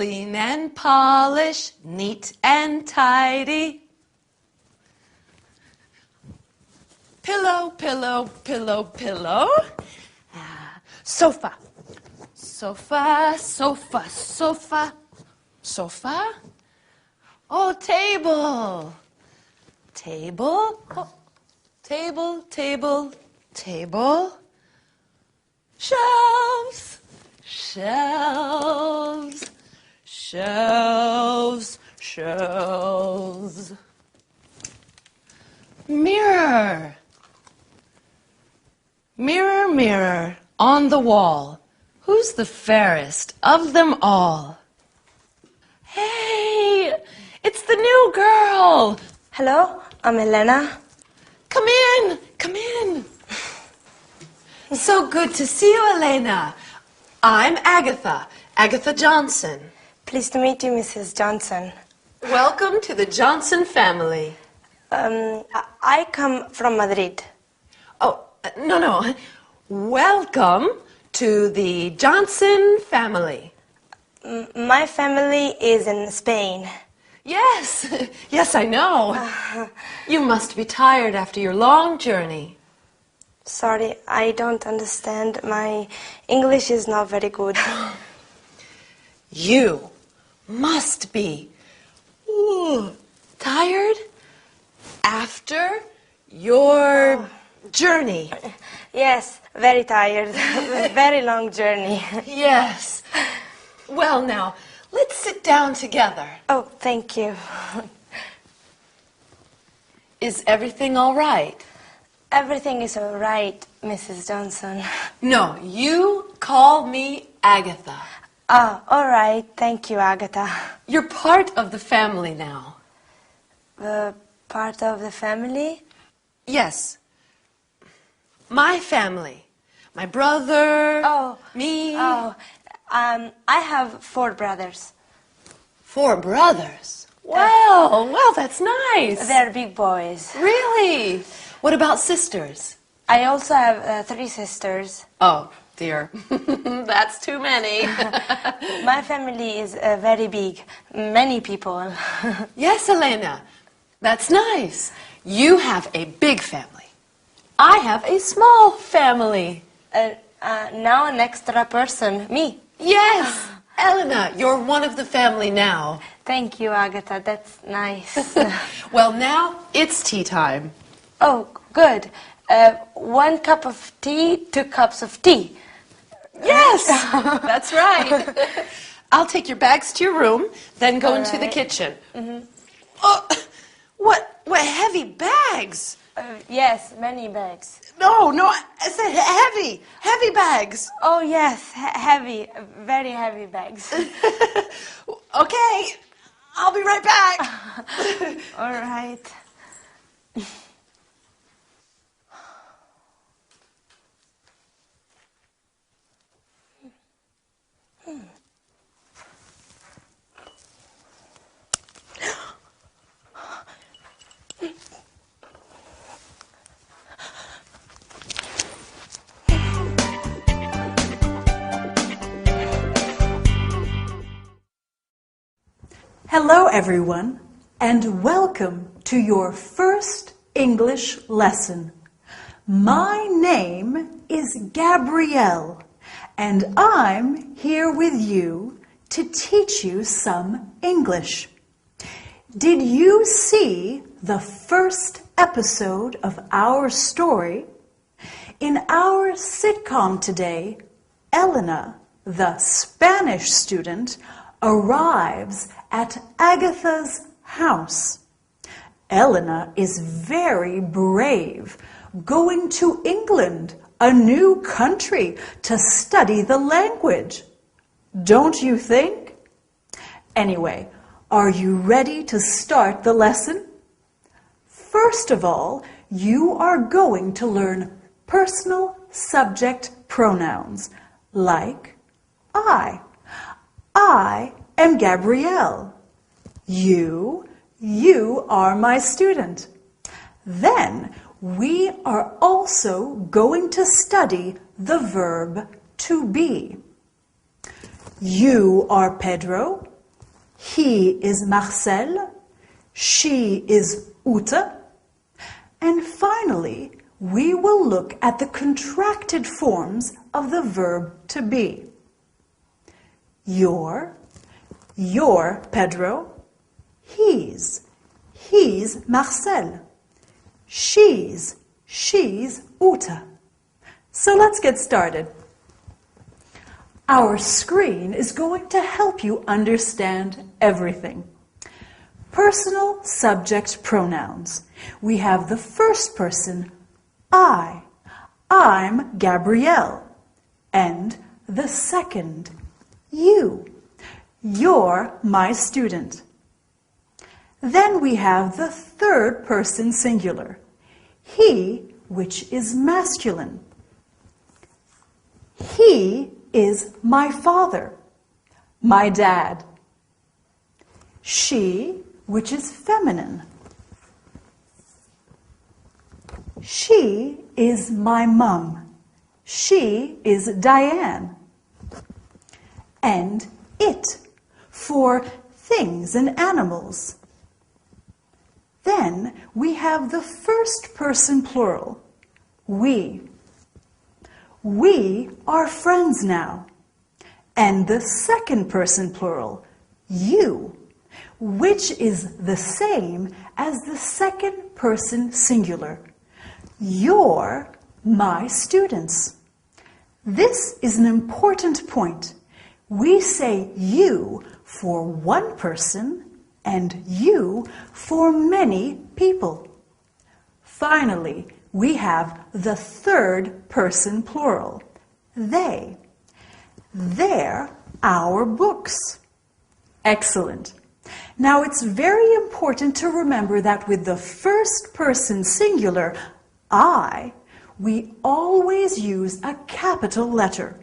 clean and polished, neat and tidy. Pillow, pillow, pillow, pillow. Sofa. Sofa, sofa, sofa. Sofa. Oh, table. Table. Oh, table, table, table. Shelves. Shelves. Shelves. Shelves. Mirror. Mirror, mirror on the wall, who's the fairest of them all? Hey, it's the new girl. Hello, I'm Elena. Come in, come in. So good to see you, Elena. I'm Agatha, Agatha Johnson. Pleased to meet you, Mrs. Johnson. Welcome to the Johnson family. I come from Madrid. Oh, no. Welcome to the Johnson family. My family is in Spain. Yes, yes, I know. You must be tired after your long journey. Sorry, I don't understand. My English is not very good. You must be tired after your journey. Yes, very tired. Very long journey. Yes. Well, now, let's sit down together. Oh, thank you. Is everything all right? Everything is all right, Mrs. Johnson. No, you call me Agatha. All right. Thank you, Agatha. You're part of the family now. Part of the family? Yes. My family. My brother. Me. I have 4 brothers. 4 brothers. Well, that's nice. They're big boys. Really? What about sisters? I also have 3 sisters. Oh, dear. That's too many. My family is very big. Many people. Yes, Elena. That's nice. You have a big family. I have a small family. Now an extra person, me. Yes, Elena, you're one of the family now. Thank you, Agatha. That's nice. Well, now it's tea time. Oh, good. 1 cup of tea, 2 cups of tea. Yes, that's right. I'll take your bags to your room, then go into the kitchen. Mm-hmm. Oh, what heavy bags? Yes, many bags. No, I said heavy bags. Oh, yes, heavy, very heavy bags. Okay, I'll be right back. All right. Hello everyone, and welcome to your first English lesson. My name is Gabrielle, and I'm here with you to teach you some English. Did you see the first episode of our story? In our sitcom today, Elena, the Spanish student, arrives at Agatha's house. Elena is very brave, going to England, a new country, to study the language. Don't you think? Anyway, are you ready to start the lesson? First of all, you are going to learn personal subject pronouns like I. I am Gabrielle. You are my student. Then we are also going to study the verb to be. You are Pedro He is Marcel. She is Ute. And finally, we will look at the contracted forms of the verb to be. Your Pedro. He's Marcel. She's Ute. So let's get started. Our screen is going to help you understand everything. Personal subject pronouns. We have the first person, I. I'm Gabrielle. And the second, you. You're my student. Then we have the third person singular, he, which is masculine. He is my father, my dad. She, which is feminine. She is my mum. She is Diane. And it, for things and animals. Then we have the first person plural, we. We are friends now. And the second person plural, you, which is the same as the second person singular. You're my students. This is an important point. We say you for one person and you for many people. Finally, we have the third person plural, they. They're our books. Excellent. Now it's very important to remember that with the first person singular, I, we always use a capital letter.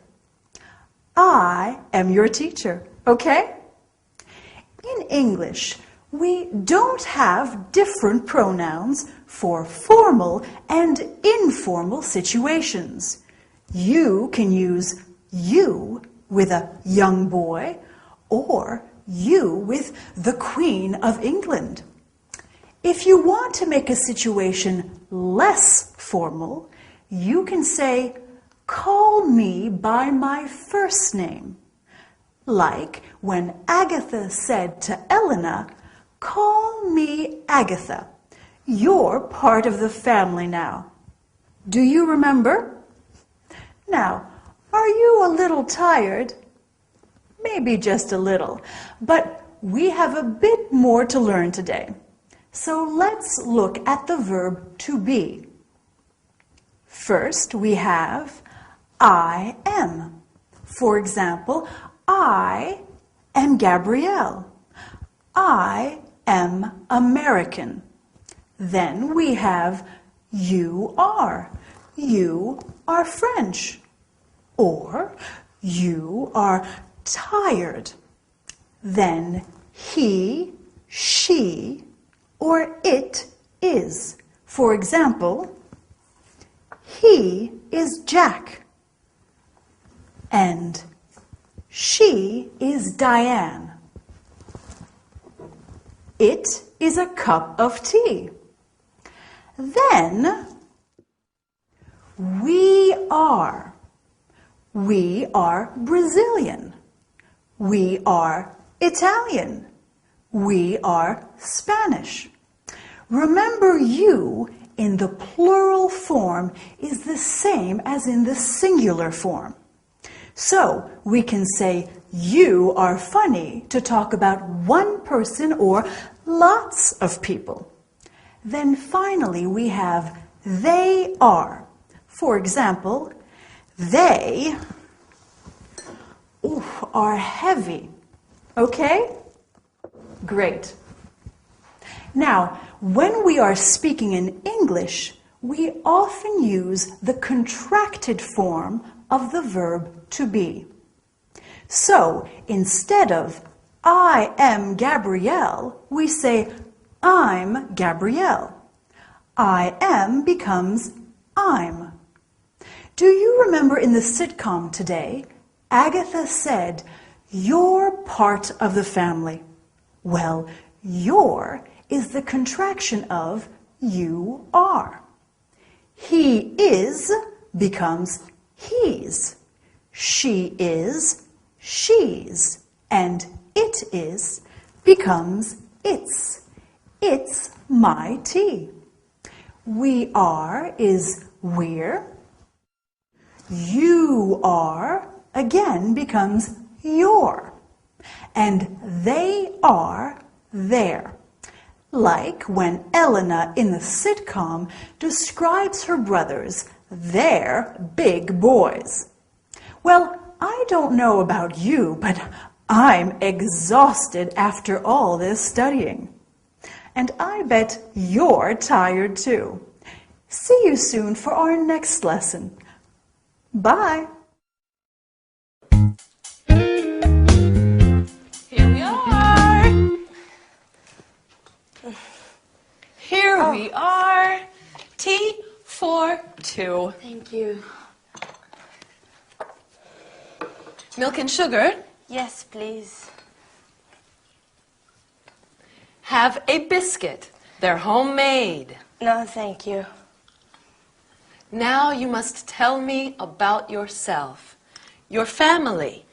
I am your teacher, okay? In English, we don't have different pronouns for formal and informal situations. You can use you with a young boy or you with the Queen of England. If you want to make a situation less formal, you can say, call me by my first name. Like when Agatha said to Elena, call me Agatha. You're part of the family now. Do you remember? Now, are you a little tired? Maybe just a little, but we have a bit more to learn today. So let's look at the verb to be. First, we have I am. For example, I am Gabrielle. I am American. Then we have you are. You are French. Or you are tired. Then he, she, or it is. For example, he is Jack. And she is Diane. It is a cup of tea. Then we are. We are Brazilian. We are Italian. We are Spanish. Remember, you in the plural form is the same as in the singular form. So we can say you are funny to talk about one person or lots of people. Then finally we have they are. For example, they are heavy. Okay? Great. Now, when we are speaking in English, we often use the contracted form of the verb to be. So, instead of I am Gabrielle, we say I'm Gabrielle. I am becomes I'm. Do you remember in the sitcom today, Agatha said, you're part of the family. Well, your is the contraction of you are. He is becomes he's. She is she's. And it is becomes its. It's my tea. We are is we're. You are again becomes your. And they are their. Like when Elena in the sitcom describes her brothers, they're big boys. Well, I don't know about you, but I'm exhausted after all this studying. And I bet you're tired too. See you soon for our next lesson. Bye. Here we are. Here we are. Tea for two. Thank you. Milk and sugar. Yes, please. Have a biscuit. They're homemade. No, thank you. Now you must tell me about yourself. Your family.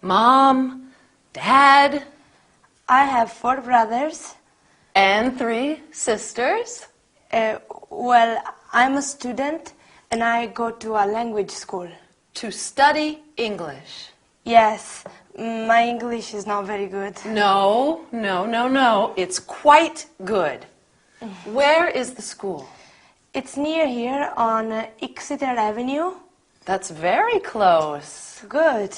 Mom, Dad, I have 4 brothers. and 3 sisters. Well, I'm a student and I go to a language school. To study English. Yes, my English is not very good. No. It's quite good. Where is the school? It's near here on Exeter Avenue. That's very close. Good.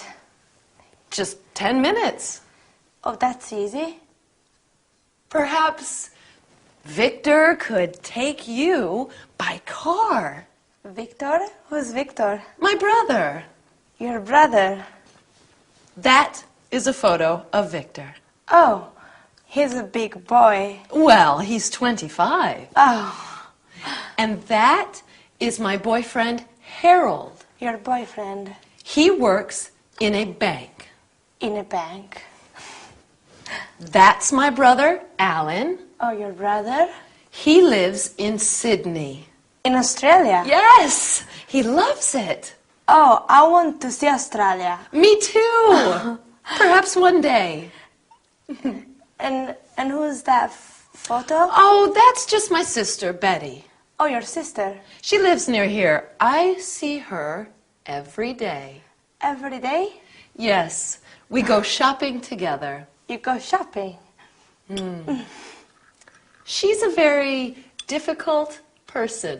Just 10 minutes. Oh, that's easy. Perhaps Victor could take you by car. Victor? Who's Victor? My brother. Your brother. That is a photo of Victor. Oh, he's a big boy. Well, he's 25. Oh, And that is my boyfriend, Harold. your boyfriend He works in a bank. in a bank. That's my brother, Alan. Oh, your brother? He lives in Sydney. In Australia? Yes, he loves it. Oh, I want to see Australia. Me too. Perhaps one day. And who's that photo? Oh, that's just my sister, Betty. Oh, your sister. She lives near here. I see her every day. Every day? Yes, we go shopping together. You go shopping. She's a very difficult person.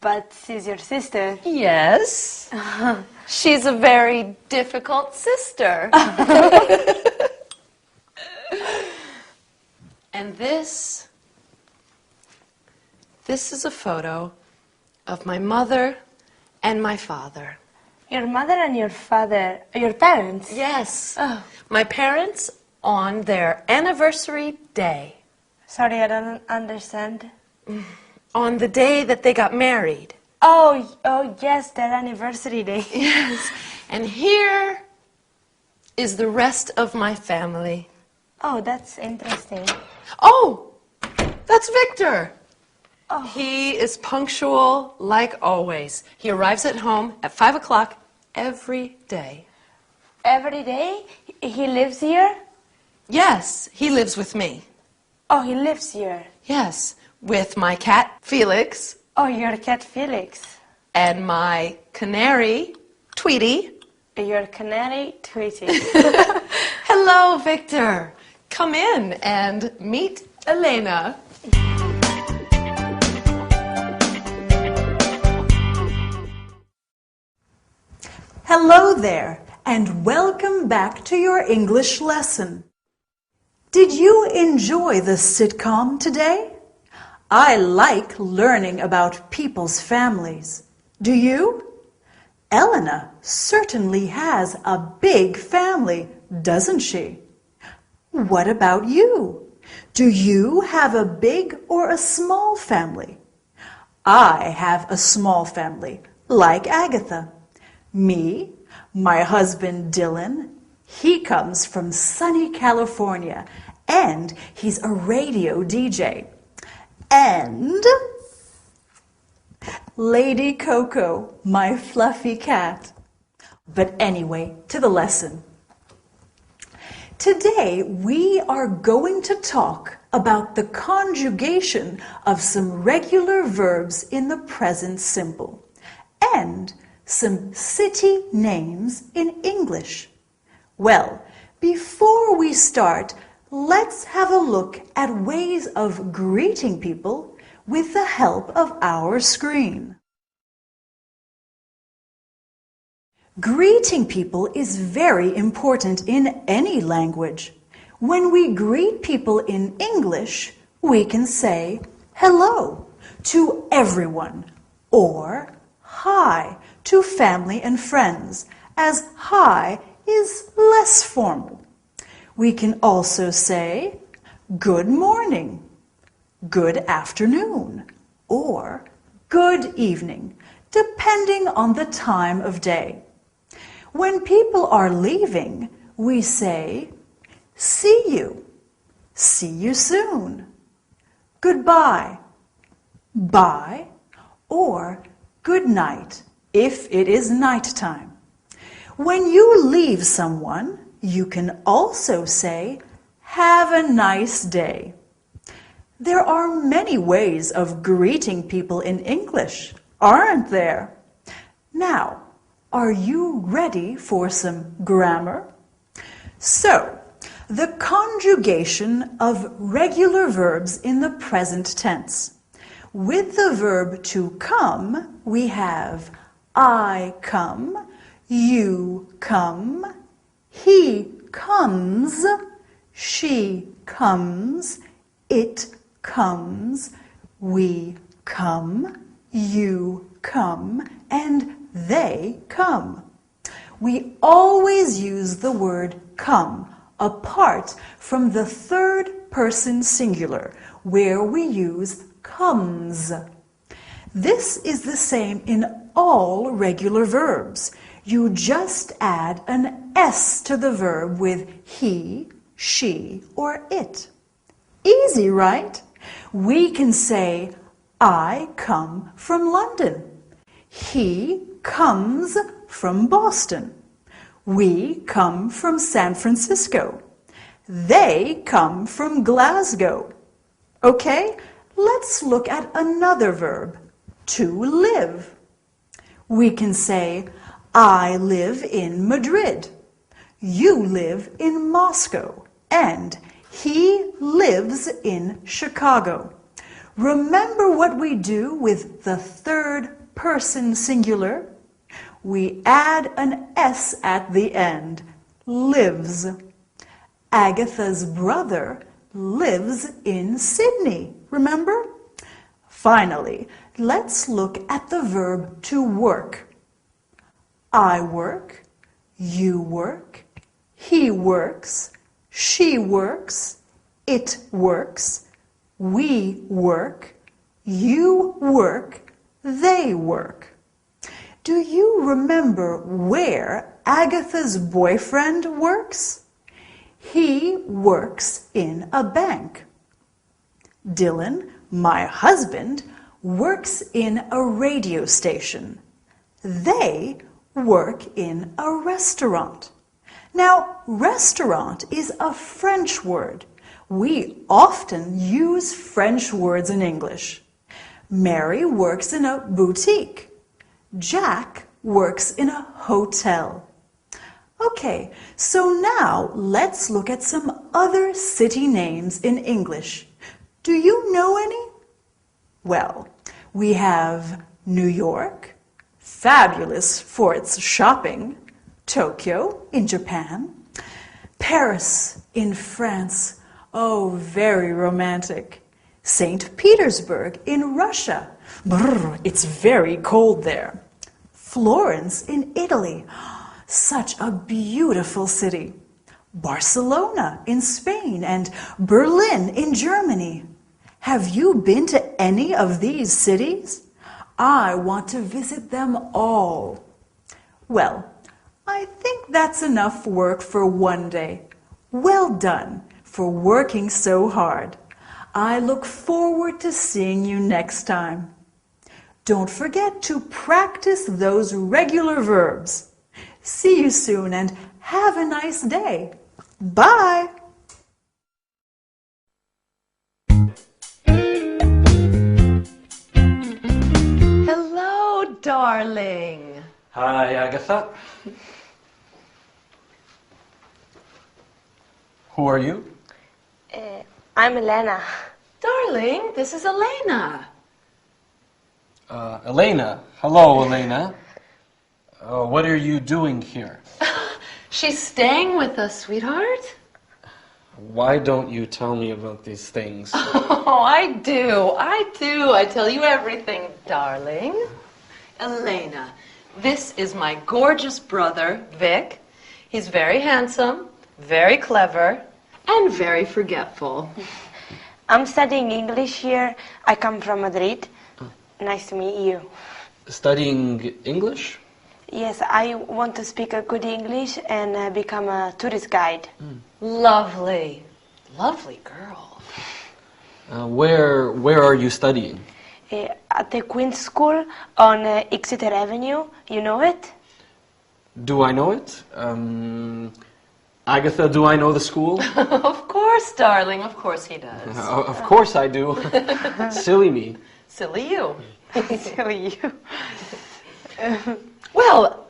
But she's your sister. Yes. She's a very difficult sister. And this is a photo of my mother and my father. Your mother and your father, your parents? Yes. Oh. My parents on their anniversary day. Sorry, I don't understand. On the day that they got married. Oh, yes, their anniversary day. Yes. And here is the rest of my family. Oh, that's interesting. Oh, that's Victor. Oh. He is punctual like always. He arrives at home at 5 o'clock every day. Every day? He lives here? Yes, he lives with me. Oh, he lives here. Yes, with my cat, Felix, Oh, your cat Felix. and my canary, Tweety. Your canary Tweety. Hello, Victor. Come in and meet Elena. Hello there, and welcome back to your English lesson. Did you enjoy the sitcom today? I like learning about people's families. Do you? Elena certainly has a big family, doesn't she? What about you? Do you have a big or a small family? I have a small family, like Agatha. Me, my husband Dylan, he comes from sunny California, and he's a radio DJ. And Lady Coco, my fluffy cat. But anyway, to the lesson. Today, we are going to talk about the conjugation of some regular verbs in the present simple and some city names in English. Well, before we start, let's have a look at ways of greeting people with the help of our screen. Greeting people is very important in any language. When we greet people in English, we can say hello to everyone or hi to family and friends, as hi is less formal. We can also say good morning, good afternoon, or good evening, depending on the time of day. When people are leaving, we say, see you soon, goodbye, bye, or good night if it is nighttime. When you leave someone, you can also say, have a nice day. There are many ways of greeting people in English, aren't there? Now, are you ready for some grammar? So, the conjugation of regular verbs in the present tense. With the verb to come, we have I come, you come, he comes, she comes, it comes, we come, you come, and they come. We always use the word come apart from the third person singular, where we use comes. This is the same in all regular verbs. You just add an S to the verb with he, she, or it. Easy, right? We can say, I come from London. He comes from Boston. We come from San Francisco. They come from Glasgow. Okay, let's look at another verb, to live. We can say, I live in Madrid. You live in Moscow. And he lives in Chicago. Remember what we do with the third person singular? We add an S at the end, lives. Agatha's brother lives in Sydney, remember? Finally, let's look at the verb to work. I work, you work, he works, she works, it works, we work, you work, they work. Do you remember where Agatha's boyfriend works? He works in a bank. Dylan, my husband, works in a radio station. They work in a restaurant. Now, restaurant is a French word. We often use French words in English. Mary works in a boutique. Jack works in a hotel. Okay, so now let's look at some other city names in English. Do you know any? Well, we have New York, fabulous for its shopping, Tokyo in Japan, Paris in France, oh, very romantic, St. Petersburg in Russia, brr, it's very cold there, Florence in Italy, such a beautiful city, Barcelona in Spain, and Berlin in Germany. Have you been to any of these cities? I want to visit them all. Well, I think that's enough work for one day. Well done for working so hard. I look forward to seeing you next time. Don't forget to practice those regular verbs. See you soon and have a nice day. Bye! Hello, darling. Hi, Agatha. Who are you? I'm Elena. Darling, this is Elena. Elena. Hello, Elena. What are you doing here? She's staying with us, sweetheart. Why don't you tell me about these things? Oh, I do. I tell you everything, darling. Elena, this is my gorgeous brother, Vic. He's very handsome, very clever, and very forgetful. I'm studying English here. I come from Madrid. Nice to meet you. Studying English? Yes, I want to speak a good English and become a tourist guide. Lovely. Lovely girl. Where are you studying? At the Queen's School on Exeter Avenue. You know it? Do I know it? Agatha, do I know the school? Of course, darling. Of course he does. Of course I do. Silly me. Silly you. Silly you. Well,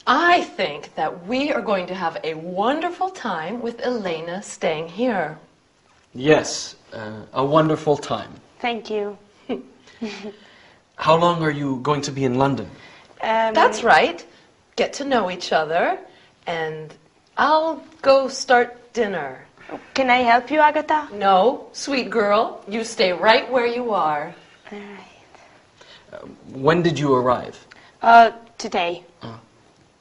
I think that we are going to have a wonderful time with Elena staying here. Yes, a wonderful time. Thank you. How long are you going to be in London? That's right. Get to know each other, and I'll go start dinner. Can I help you, Agatha? No, sweet girl, you stay right where you are. All right. When did you arrive? Today.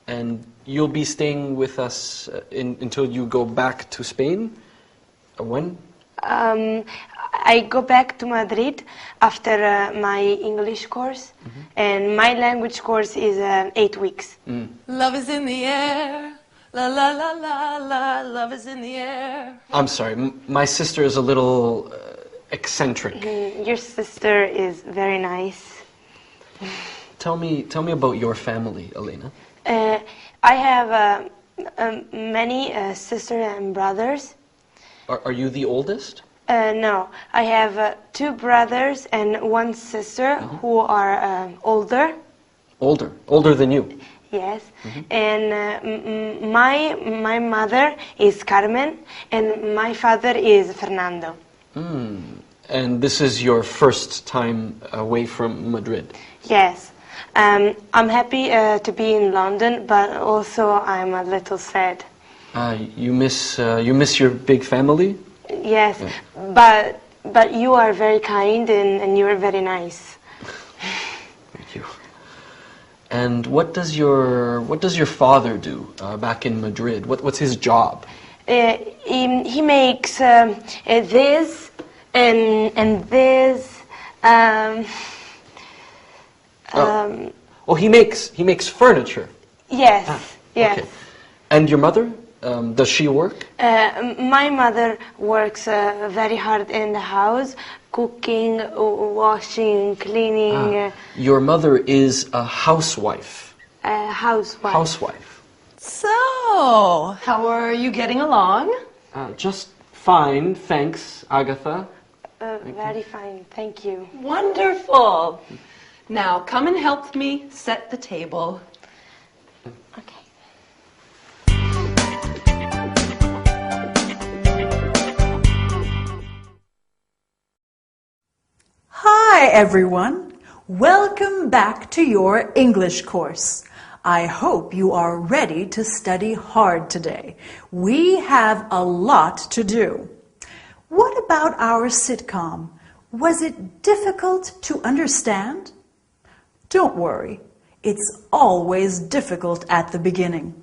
And you'll be staying with us until you go back to Spain? When? I go back to Madrid after my English course, and my language course is 8 weeks. Love is in the air. La la la la la. Love is in the air. I'm sorry, my sister is a little eccentric. Your sister is very nice. Tell me about your family, Elena. I have many sisters and brothers. Are you the oldest? No, I have 2 brothers and 1 sister who are older. Older than you? Yes, and my mother is Carmen and my father is Fernando. And this is your first time away from Madrid? Yes, I'm happy to be in London, but also I'm a little sad. You miss your big family? Yes, but you are very kind and you are very nice. Thank you. And what does your father do back in Madrid? What's his job? He makes this and this. He makes furniture. Yes, yes. Okay. And your mother? Does she work? My mother works very hard in the house, cooking, washing, cleaning. Your mother is a housewife. Housewife. Housewife. So, how are you getting along? Just fine, thanks, Agatha. Very fine, thank you. Wonderful. Now, come and help me set the table. Okay. Hi everyone! Welcome back to your English course. I hope you are ready to study hard today. We have a lot to do. What about our sitcom? Was it difficult to understand? Don't worry, it's always difficult at the beginning.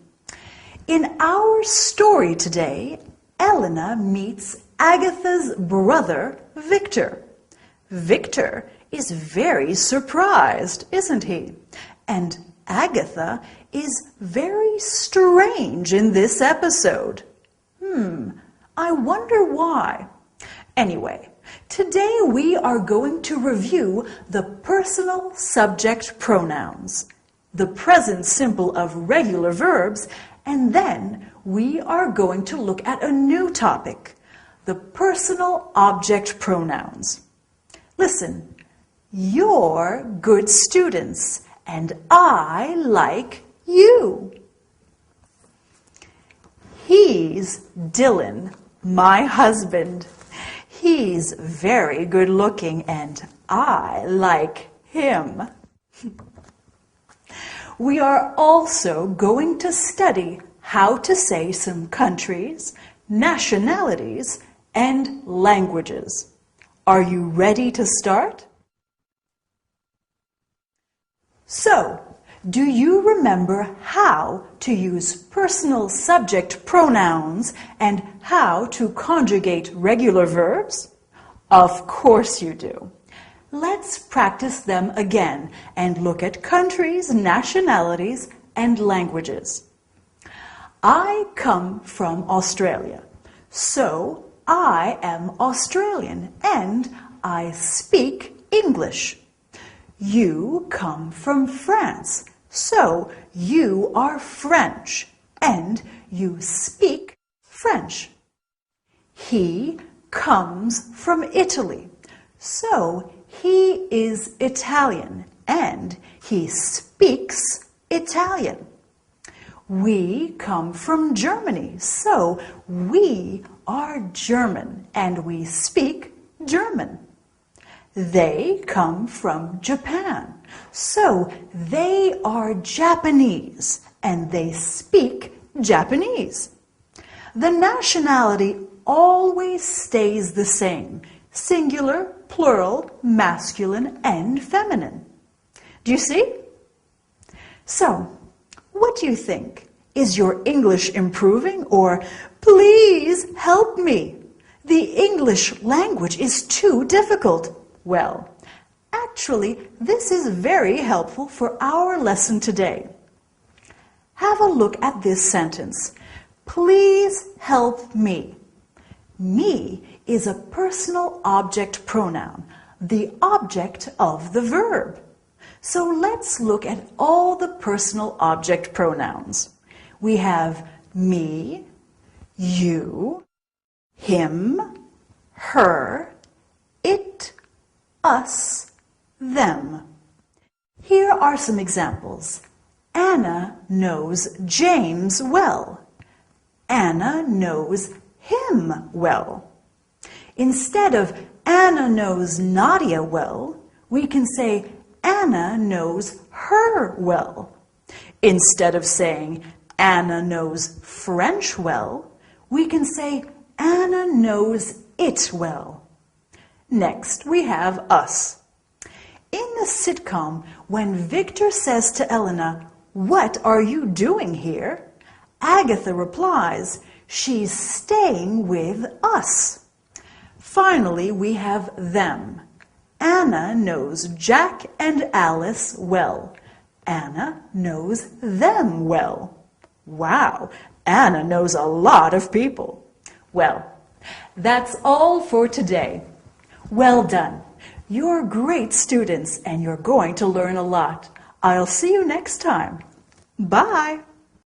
In our story today, Elena meets Agatha's brother, Victor. Victor is very surprised, isn't he? And Agatha is very strange in this episode. I wonder why. Anyway, today we are going to review the personal subject pronouns, the present simple of regular verbs, and then we are going to look at a new topic, the personal object pronouns. Listen, you're good students, and I like you. He's Dylan, my husband. He's very good looking, and I like him. We are also going to study how to say some countries, nationalities, and languages. Are you ready to start? So, do you remember how to use personal subject pronouns and how to conjugate regular verbs? Of course you do. Let's practice them again and look at countries, nationalities, and languages. I come from Australia, so I am Australian and I speak English. You come from France, so you are French and you speak French. He comes from Italy, so he is Italian and he speaks Italian. We come from Germany, so we are German and we speak German. They come from Japan, so they are Japanese and they speak Japanese. The nationality always stays the same, singular, plural, masculine, and feminine. Do you see? So, what do you think? Is your English improving, or please help me? The English language is too difficult. Well, actually, this is very helpful for our lesson today. Have a look at this sentence. Please help me. Me is a personal object pronoun, the object of the verb. So let's look at all the personal object pronouns. We have me, you, him, her, it, us, them. Here are some examples. Anna knows James well. Anna knows him well. Instead of Anna knows Nadia well, we can say Anna knows her well. Instead of saying Anna knows French well, we can say Anna knows it well. Next, we have us. In the sitcom, when Victor says to Elena, "What are you doing here?" Agatha replies, "She's staying with us." Finally, we have them. Anna knows Jack and Alice well. Anna knows them well. Wow, Anna knows a lot of people. Well, that's all for today. Well done. You're great students and you're going to learn a lot. I'll see you next time. Bye.